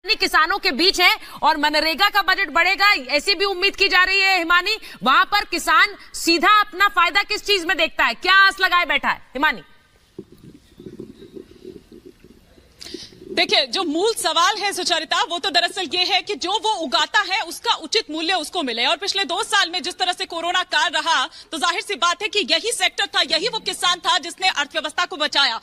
किसानों के बीच है और मनरेगा का बजट बढ़ेगा ऐसी भी उम्मीद की जा रही है। हिमानी, वहां पर किसान सीधा अपना फायदा किस चीज में देखता है, क्या आस लगाए बैठा है? हिमानी, देखिए, जो मूल सवाल है सुचरिता, वो तो दरअसल ये है कि जो वो उगाता है उसका उचित मूल्य उसको मिले। और पिछले 2 साल में जिस तरह से कोरोना काल रहा, तो जाहिर सी बात है कि यही सेक्टर था, यही वो किसान था जिसने अर्थव्यवस्था को बचाया।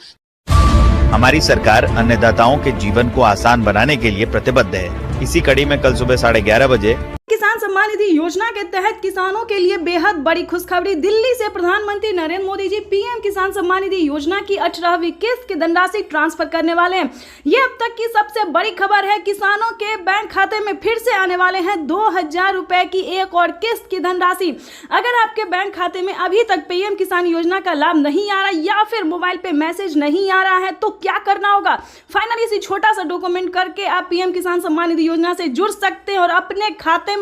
हमारी सरकार अन्नदाताओं के जीवन को आसान बनाने के लिए प्रतिबद्ध है। इसी कड़ी में कल सुबह 11:30 बजे किसान सम्मान निधि योजना के तहत किसानों के लिए बेहद बड़ी खुशखबरी। दिल्ली से प्रधानमंत्री नरेंद्र मोदी जी पीएम किसान सम्मान निधि योजना की 18वीं किस्त की धनराशि ट्रांसफर करने वाले हैं। ये अब तक की सबसे बड़ी खबर है। किसानों के बैंक खाते में फिर से आने वाले हैं 2000 रुपए की एक और किस्त की धनराशि। अगर आपके बैंक खाते में अभी तक पीएम किसान योजना का लाभ नहीं आ रहा या फिर मोबाइल पे मैसेज नहीं आ रहा है तो क्या करना होगा? फाइनली इसी छोटा सा डॉक्यूमेंट करके आप पीएम किसान सम्मान निधि योजना से जुड़ सकते हैं और अपने खाते में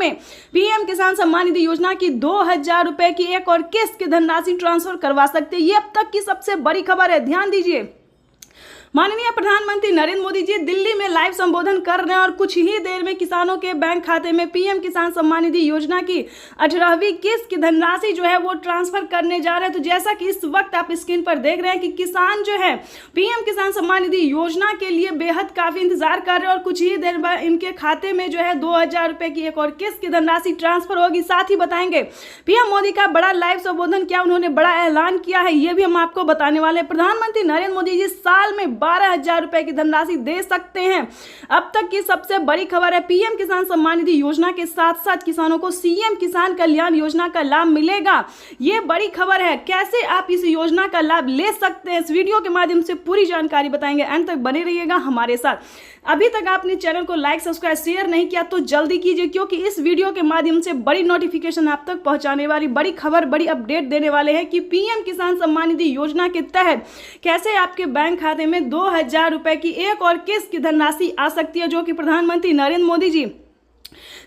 पीएम किसान सम्मान निधि योजना की 2000 रुपए की एक और किस्त की धनराशि ट्रांसफर करवा सकते हैं। ये अब तक की सबसे बड़ी खबर है। ध्यान दीजिए, माननीय प्रधानमंत्री नरेंद्र मोदी जी दिल्ली में लाइव संबोधन कर रहे हैं और कुछ ही देर में किसानों के बैंक खाते में पीएम किसान सम्मान निधि योजना की 18वीं किस्त की धनराशि जो है वो ट्रांसफर करने जा रहे हैं। तो जैसा कि इस वक्त आप स्क्रीन पर देख रहे हैं कि किसान जो है पीएम किसान सम्मान निधि योजना के लिए बेहद काफी इंतजार कर रहे हैं और कुछ ही देर बाद इनके खाते में जो है 2000 रुपए की एक और किस्त की धनराशि ट्रांसफर होगी। साथ ही बताएंगे पीएम मोदी का बड़ा लाइव संबोधन किया, उन्होंने बड़ा ऐलान किया है, ये भी हम आपको बताने वाले हैं। प्रधानमंत्री नरेंद्र मोदी जी साल में 12,000 रुपए की धनराशि दे सकते हैं। अब तक की सबसे बड़ी खबर है, पीएम किसान सम्मान निधि योजना के साथ साथ किसानों को सीएम किसान कल्याण योजना का लाभ मिलेगा। ये बड़ी खबर है। कैसे आप इस योजना का लाभ ले सकते हैं, इस वीडियो के माध्यम से पूरी जानकारी बताएंगे। अंत तक बने रहिएगा हमारे साथ। अभी तक आपने चैनल को लाइक, सब्सक्राइब, शेयर नहीं किया तो जल्दी कीजिए, क्योंकि इस वीडियो के माध्यम से बड़ी नोटिफिकेशन आप तक पहुंचाने वाली, बड़ी खबर, बड़ी अपडेट देने वाले हैं कि पीएम किसान सम्मान निधि योजना के तहत कैसे आपके बैंक खाते में 2000 रुपए की एक और किस्त की धनराशि आ सकती है, जो कि प्रधानमंत्री नरेंद्र मोदी जी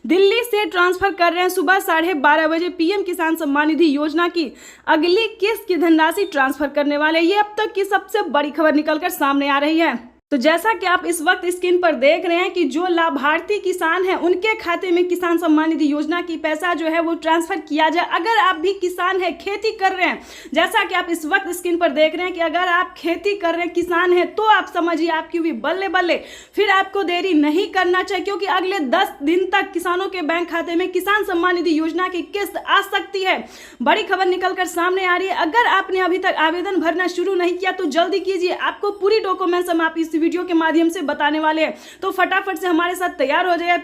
दिल्ली से ट्रांसफर कर रहे हैं। सुबह 12:30 बजे पीएम किसान सम्मान निधि योजना की अगली किस्त की धनराशि ट्रांसफर करने वाले। ये अब तक की सबसे बड़ी खबर निकलकर सामने आ रही है। तो जैसा कि आप इस वक्त स्क्रीन पर देख रहे हैं कि जो लाभार्थी किसान हैं उनके खाते में किसान सम्मान निधि योजना की पैसा जो है वो ट्रांसफर किया जाए। अगर आप भी किसान हैं, खेती कर रहे हैं, जैसा कि आप इस वक्त स्क्रीन पर देख रहे हैं कि अगर आप खेती कर रहे हैं, किसान हैं, तो आप समझिए आपकी भी बल्ले बल्ले, फिर आपको देरी नहीं करना चाहिए, क्योंकि अगले 10 दिन तक किसानों के बैंक खाते में किसान सम्मान निधि योजना की किस्त आ सकती है। बड़ी खबर निकलकर सामने आ रही है। अगर आपने अभी तक आवेदन भरना शुरू नहीं किया तो जल्दी कीजिए। आपको पूरी डॉक्यूमेंट्स हम आप इस वीडियो के माध्यम से बताने वाले हैं, तो फटाफट से हमारे साथ तैयार हो जाइए।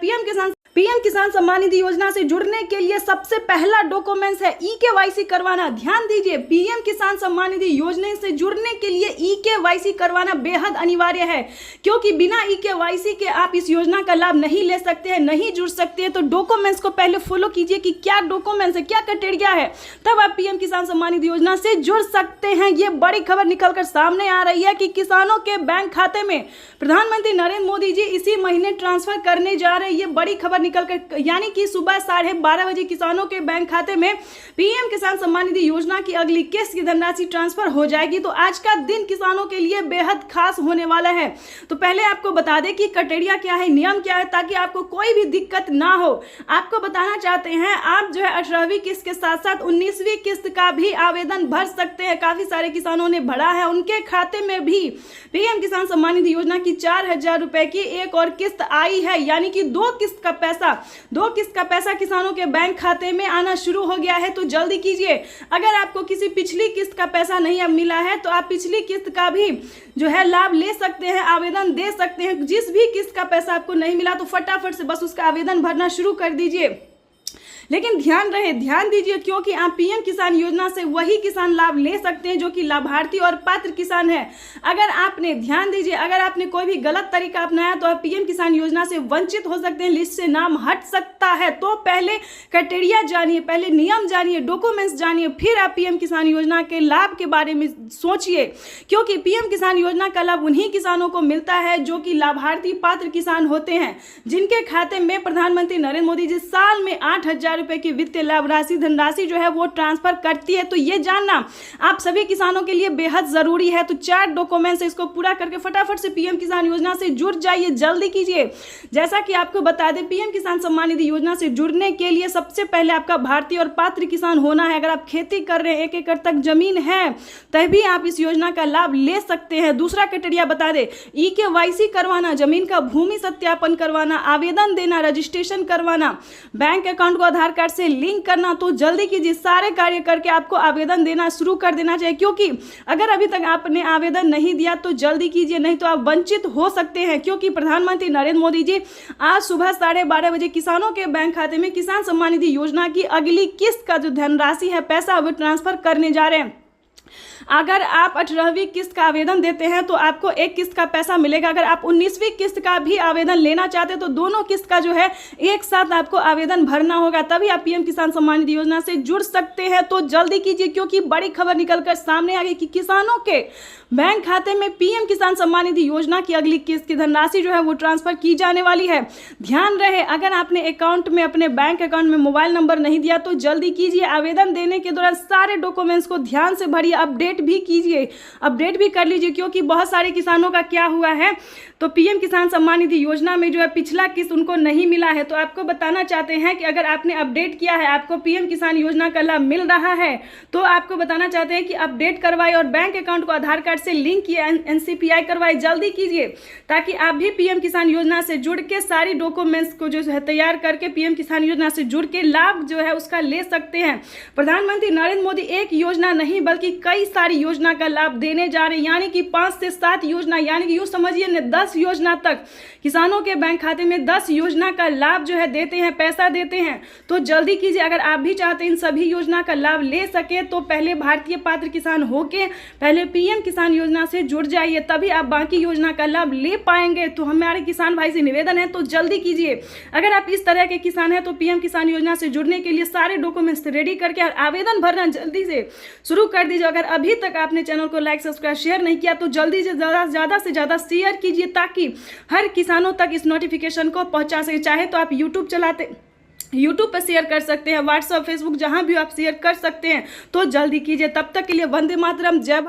पीएम किसान सम्मान निधि योजना से जुड़ने के लिए सबसे पहला डॉक्यूमेंट्स है ई-केवाईसी करवाना। ध्यान दीजिए, पीएम किसान सम्मान निधि योजना से जुड़ने के लिए ई-केवाईसी करवाना बेहद अनिवार्य है, क्योंकि बिना ई-केवाईसी के आप इस योजना का लाभ नहीं ले सकते हैं, नहीं जुड़ सकते हैं। तो डॉक्यूमेंट्स को पहले फॉलो कीजिए कि क्या डॉक्यूमेंट्स है, क्या क्राइटेरिया है, तब आप पीएम किसान सम्मान निधि योजना से जुड़ सकते हैं। ये बड़ी खबर निकलकर सामने आ रही है कि किसानों के बैंक खाते में प्रधानमंत्री नरेंद्र मोदी जी इसी महीने ट्रांसफर करने जा रहे हैं। ये बड़ी खबर निकलकर, यानी कि सुबह 12:30 बजे किसानों के बैंक खाते में पीएम किसान सम्मान निधि योजना की अगली किस्त की धनराशि ट्रांसफर हो जाएगी। तो आज का दिन किसानों के लिए बेहद खास होने वाला है। तो पहले आपको बता दें कि क्राइटेरिया क्या है, नियम क्या है, ताकि आपको कोई भी दिक्कत ना हो। आपको बताना चाहते हैं, आप जो है 18वीं किस्त के साथ साथ 19वीं किस्त का भी आवेदन भर सकते हैं। काफी सारे किसानों ने भरा है, उनके खाते में भी पीएम किसान सम्मान निधि योजना की 4000 रुपए की एक और किस्त आई है, यानी कि 2 किस्त का पैसा किसानों के बैंक खाते में आना शुरू हो गया है। तो जल्दी कीजिए। अगर आपको किसी पिछली किस्त का पैसा नहीं अब मिला है तो आप पिछली किस्त का भी जो है लाभ ले सकते हैं, आवेदन दे सकते हैं। जिस भी किस्त का पैसा आपको नहीं मिला तो फटाफट से बस उसका आवेदन भरना शुरू कर दीजिए। लेकिन ध्यान दीजिए, क्योंकि आप पीएम किसान योजना से वही किसान लाभ ले सकते हैं जो कि लाभार्थी और पात्र किसान है। अगर आपने कोई भी गलत तरीका अपनाया तो आप पीएम किसान योजना से वंचित हो सकते हैं, लिस्ट से नाम हट सकता है। तो पहले क्राइटेरिया जानिए, पहले नियम जानिए, डॉक्यूमेंट्स जानिए, फिर आप पीएम किसान योजना के लाभ के बारे में सोचिए, क्योंकि पीएम किसान योजना का लाभ उन्हीं किसानों को मिलता है जो कि लाभार्थी पात्र किसान होते हैं, जिनके खाते में प्रधानमंत्री नरेंद्र मोदी जी साल में 8000 रुपए की वित्तीय लाभ राशि धनराशि जो है वो ट्रांसफर करती है। तो ये जानना आप सभी किसानों के लिए बेहद जरूरी है। तो 4 डॉक्यूमेंट्स इसको पूरा करके फटाफट से पीएम किसान योजना से जुड़ जाइए, जल्दी कीजिए। जैसा कि आपको बता दें, पीएम किसान सम्मान निधि योजना से जुड़ने के लिए सबसे पहले आपका भारतीय और पात्र किसान होना है। अगर आप खेती कर रहे हैं, 1 एकड़ तक जमीन है, तभी आप इस योजना का लाभ ले सकते हैं। दूसरा क्राइटेरिया बता दें, EKYC करवाना, जमीन का भूमि सत्यापन करवाना, आवेदन देना, रजिस्ट्रेशन करवाना, बैंक अकाउंट को आधार कार्ड से लिंक करना। तो जल्दी कीजिए, सारे कार्य करके आपको आवेदन देना शुरू कर देना चाहिए, क्योंकि अगर अभी तक आपने आवेदन नहीं दिया तो जल्दी कीजिए, नहीं तो आप वंचित हो सकते हैं। क्योंकि प्रधानमंत्री नरेंद्र मोदी जी आज सुबह 12:30 बजे किसानों के बैंक खाते में किसान सम्मान निधि योजना की अगली किस्त का जो धनराशि है, पैसा, वो ट्रांसफर करने जा रहे हैं। अगर आप 18वीं किस्त का आवेदन देते हैं तो आपको 1 किस्त का पैसा मिलेगा। अगर आप 19वीं किस्त का भी आवेदन लेना चाहते हैं तो दोनों किस्त का जो है एक साथ आपको आवेदन भरना होगा, तभी आप पीएम किसान सम्मान निधि योजना से जुड़ सकते हैं। तो जल्दी कीजिए, क्योंकि बड़ी खबर निकलकर सामने आ गई कि किसानों के बैंक खाते में पीएम किसान सम्मान निधि योजना की अगली किस्त की धनराशि जो है वो ट्रांसफर की जाने वाली है। ध्यान रहे, अगर आपने अकाउंट में, अपने बैंक अकाउंट में मोबाइल नंबर नहीं दिया तो जल्दी कीजिए। आवेदन देने के दौरान सारे डॉक्यूमेंट्स को ध्यान से भरिए, अपडेट भी कीजिए, अपडेट भी कर लीजिए। क्योंकि बहुत सारे किसानों का क्या हुआ है, तो पीएम किसान सम्मान निधि योजना में जो है पिछला किस्त उनको नहीं मिला है। तो आपको बताना चाहते हैं कि अगर आपने अपडेट किया है, आपको पीएम किसान योजना का लाभ मिल रहा है, तो आपको बताना चाहते हैं कि अपडेट करवाए और बैंक अकाउंट को आधार कार्ड से लिंक किए, NCPI करवाए, जल्दी कीजिए, ताकि आप भी पीएम किसान योजना से जुड़ के सारी डॉक्यूमेंट्स को जो है तैयार करके पीएम किसान योजना से जुड़ के लाभ जो है उसका ले सकते हैं। प्रधानमंत्री नरेंद्र मोदी एक योजना नहीं बल्कि कई सारी योजना का लाभ देने जा रहे हैं, यानी कि 5 से 7 योजना, यानी कि यूं समझिए न 10 योजना तक किसानों के बैंक खाते में 10 योजना का लाभ जो है देते हैं, पैसा देते हैं। तो जल्दी कीजिए, अगर आप भी चाहते हैं इन सभी योजना का लाभ ले सके तो पहले भारतीय पात्र किसान होके पहले पीएम किसान योजना से जुड़ जाइए, तभी आप बाकी योजना का लाभ ले पाएंगे। तो हमारे किसान भाई से निवेदन है, तो जल्दी कीजिए। अगर आप इस तरह के किसान हैं तो पीएम किसान योजना से जुड़ने के लिए सारे डॉक्यूमेंट्स रेडी करके और आवेदन भरना जल्दी से शुरू कर दीजिए। अगर अभी तक आपने चैनल को लाइक, सब्सक्राइब, शेयर नहीं किया तो जल्दी से ज़्यादा से ज़्यादा शेयर कीजिए, ताकि हर किसानों तक इस नोटिफिकेशन को पहुंचा सके। चाहे तो आप यूट्यूब पर शेयर कर सकते हैं, व्हाट्सएप, फेसबुक, जहां भी आप शेयर कर सकते हैं। तो जल्दी कीजिए। तब तक के लिए वंदे मातरम, जय